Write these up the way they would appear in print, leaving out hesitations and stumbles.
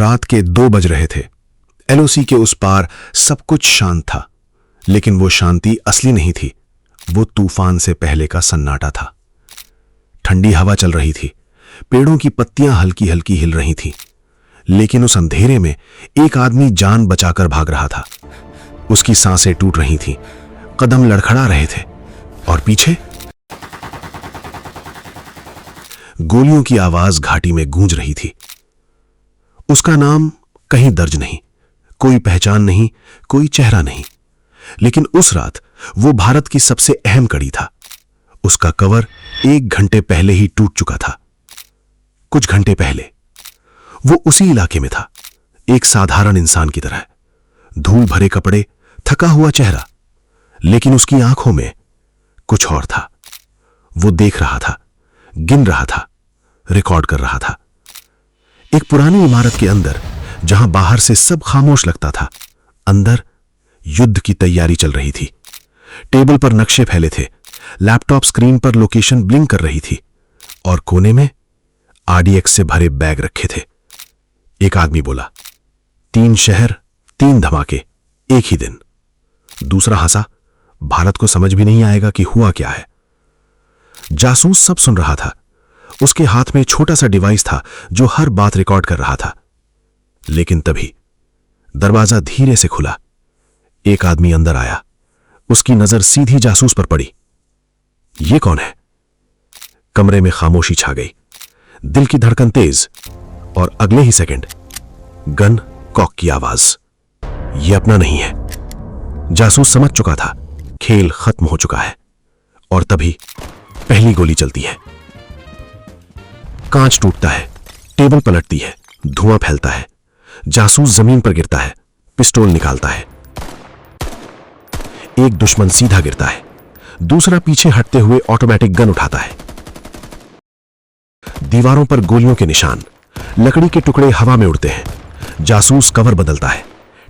रात के 2 बज रहे थे। एलओसी के उस पार सब कुछ शांत था, लेकिन वो शांति असली नहीं थी। वो तूफान से पहले का सन्नाटा था। ठंडी हवा चल रही थी, पेड़ों की पत्तियां हल्की हल्की हिल रही थीं, लेकिन उस अंधेरे में एक आदमी जान बचाकर भाग रहा था। उसकी सांसें टूट रही थीं, कदम लड़खड़ा रहे थे, और पीछे गोलियों की आवाज घाटी में गूंज रही थी। उसका नाम कहीं दर्ज नहीं, कोई पहचान नहीं, कोई चेहरा नहीं, लेकिन उस रात वो भारत की सबसे अहम कड़ी था। उसका कवर 1 घंटे पहले ही टूट चुका था। कुछ घंटे पहले वो उसी इलाके में था, एक साधारण इंसान की तरह, धूल भरे कपड़े, थका हुआ चेहरा, लेकिन उसकी आंखों में कुछ और था। वो देख रहा था, गिन रहा था, रिकॉर्ड कर रहा था। एक पुरानी इमारत के अंदर, जहां बाहर से सब खामोश लगता था, अंदर युद्ध की तैयारी चल रही थी। टेबल पर नक्शे फैले थे, लैपटॉप स्क्रीन पर लोकेशन ब्लिंक कर रही थी, और कोने में आरडीएक्स से भरे बैग रखे थे। एक आदमी बोला, 3 शहर, 3 धमाके, एक ही दिन। दूसरा हंसा, भारत को समझ भी नहीं आएगा कि हुआ क्या है। जासूस सब सुन रहा था। उसके हाथ में छोटा सा डिवाइस था जो हर बात रिकॉर्ड कर रहा था। लेकिन तभी दरवाजा धीरे से खुला। एक आदमी अंदर आया। उसकी नजर सीधी जासूस पर पड़ी। ये कौन है? कमरे में खामोशी छा गई, दिल की धड़कन तेज, और अगले ही सेकंड गन कॉक की आवाज। यह अपना नहीं है। जासूस समझ चुका था, खेल खत्म हो चुका है। और तभी पहली गोली चलती है। कांच टूटता है, टेबल पलटती है, धुआं फैलता है। जासूस जमीन पर गिरता है, पिस्टल निकालता है। एक दुश्मन सीधा गिरता है, दूसरा पीछे हटते हुए ऑटोमेटिक गन उठाता है। दीवारों पर गोलियों के निशान, लकड़ी के टुकड़े हवा में उड़ते हैं। जासूस कवर बदलता है,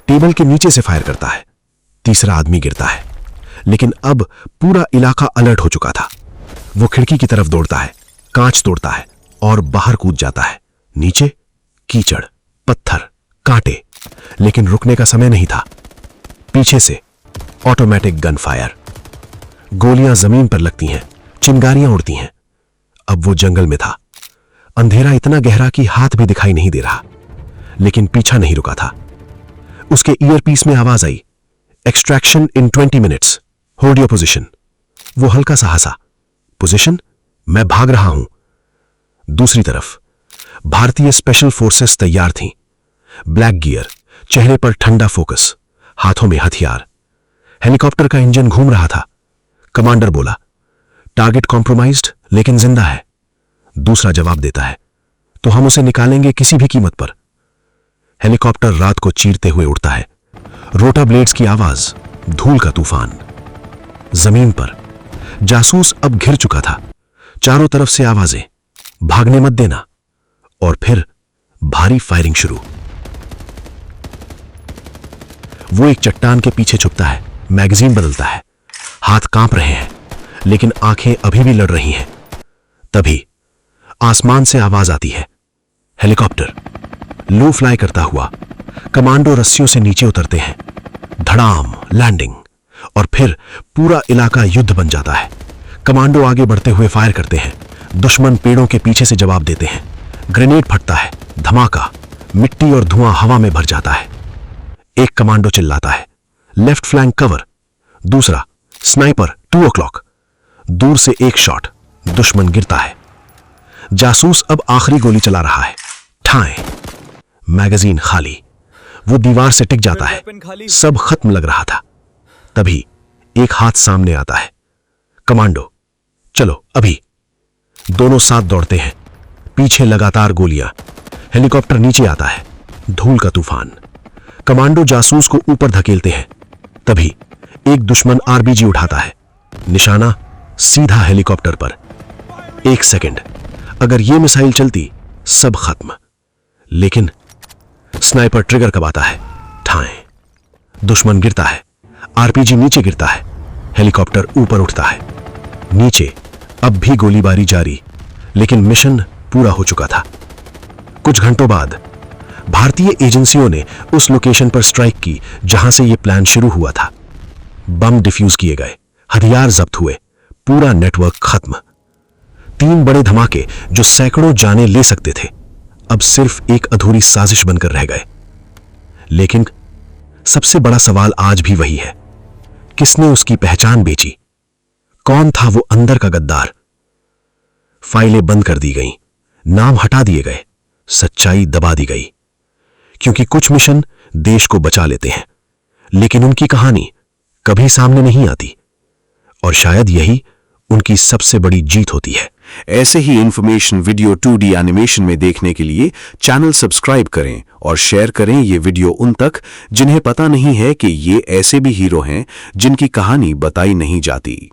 टेबल के नीचे से फायर करता है। तीसरा आदमी गिरता है, लेकिन अब पूरा इलाका अलर्ट हो चुका था। वो खिड़की की तरफ दौड़ता है, कांच तोड़ता है और बाहर कूद जाता है। नीचे कीचड़, पत्थर, कांटे, लेकिन रुकने का समय नहीं था। पीछे से ऑटोमेटिक गन फायर। गोलियां जमीन पर लगती हैं, चिंगारियां उड़ती हैं। अब वो जंगल में था। अंधेरा इतना गहरा कि हाथ भी दिखाई नहीं दे रहा, लेकिन पीछा नहीं रुका था। उसके ईयरपीस में आवाज आई, extraction in 20 minutes, hold your position. वो हल्का सा हंसा, पोजीशन? मैं भाग रहा हूं। दूसरी तरफ भारतीय स्पेशल फोर्सेस तैयार थीं। ब्लैक गियर, चेहरे पर ठंडा फोकस, हाथों में हथियार। हेलीकॉप्टर का इंजन घूम रहा था। कमांडर बोला, टारगेट कॉम्प्रोमाइज्ड लेकिन जिंदा है। दूसरा जवाब देता है, तो हम उसे निकालेंगे किसी भी कीमत पर। हेलीकॉप्टर रात को चीरते हुए उड़ता है। रोटा ब्लेड्स की आवाज, धूल का तूफान। जमीन पर जासूस अब घिर चुका था। चारों तरफ से आवाजें, भागने मत देना। और फिर भारी फायरिंग शुरू। वो एक चट्टान के पीछे छुपता है, मैगजीन बदलता है। हाथ कांप रहे हैं, लेकिन आंखें अभी भी लड़ रही हैं। तभी आसमान से आवाज आती है, हेलीकॉप्टर। लो फ्लाई करता हुआ कमांडो रस्सियों से नीचे उतरते हैं। धड़ाम, लैंडिंग, और फिर पूरा इलाका युद्ध बन जाता है। कमांडो आगे बढ़ते हुए फायर करते हैं। दुश्मन पेड़ों के पीछे से जवाब देते हैं। ग्रेनेड फटता है, धमाका, मिट्टी और धुआं हवा में भर जाता है। एक कमांडो चिल्लाता है, लेफ्ट फ्लैंक कवर। दूसरा, स्नाइपर, 2 o'clock। दूर से एक शॉट, दुश्मन गिरता है। जासूस अब आखिरी गोली चला रहा है। ठाएं, मैगजीन खाली। वो दीवार से टिक जाता है। सब खत्म लग रहा था। तभी एक हाथ सामने आता है। कमांडो, चलो अभी। दोनों साथ दौड़ते हैं। पीछे लगातार गोलियां। हेलीकॉप्टर नीचे आता है। धूल का तूफान। कमांडो जासूस को ऊपर धकेलते हैं। तभी एक दुश्मन आरबीजी उठाता है। निशाना सीधा हेलीकॉप्टर पर। 1 सेकंड, अगर यह मिसाइल चलती सब खत्म। लेकिन स्नाइपर ट्रिगर दबाता है। ठाएं, दुश्मन गिरता है। आरपीजी नीचे गिरता है। हेलीकॉप्टर ऊपर उठता है। नीचे अब भी गोलीबारी जारी, लेकिन मिशन पूरा हो चुका था। कुछ घंटों बाद भारतीय एजेंसियों ने उस लोकेशन पर स्ट्राइक की जहां से यह प्लान शुरू हुआ था। बम डिफ्यूज किए गए, हथियार जब्त हुए, पूरा नेटवर्क खत्म। 3 बड़े धमाके जो सैकड़ों जानें ले सकते थे, अब सिर्फ एक अधूरी साजिश बनकर रह गए। लेकिन सबसे बड़ा सवाल आज भी वही है, किसने उसकी पहचान बेची? कौन था वो अंदर का गद्दार? फाइलें बंद कर दी गईं, नाम हटा दिए गए, सच्चाई दबा दी गई। क्योंकि कुछ मिशन देश को बचा लेते हैं, लेकिन उनकी कहानी कभी सामने नहीं आती, और शायद यही उनकी सबसे बड़ी जीत होती है। ऐसे ही इंफॉर्मेशन वीडियो 2D एनिमेशन में देखने के लिए चैनल सब्सक्राइब करें और शेयर करें ये वीडियो उन तक जिन्हें पता नहीं है कि ये ऐसे भी हीरो हैं जिनकी कहानी बताई नहीं जाती।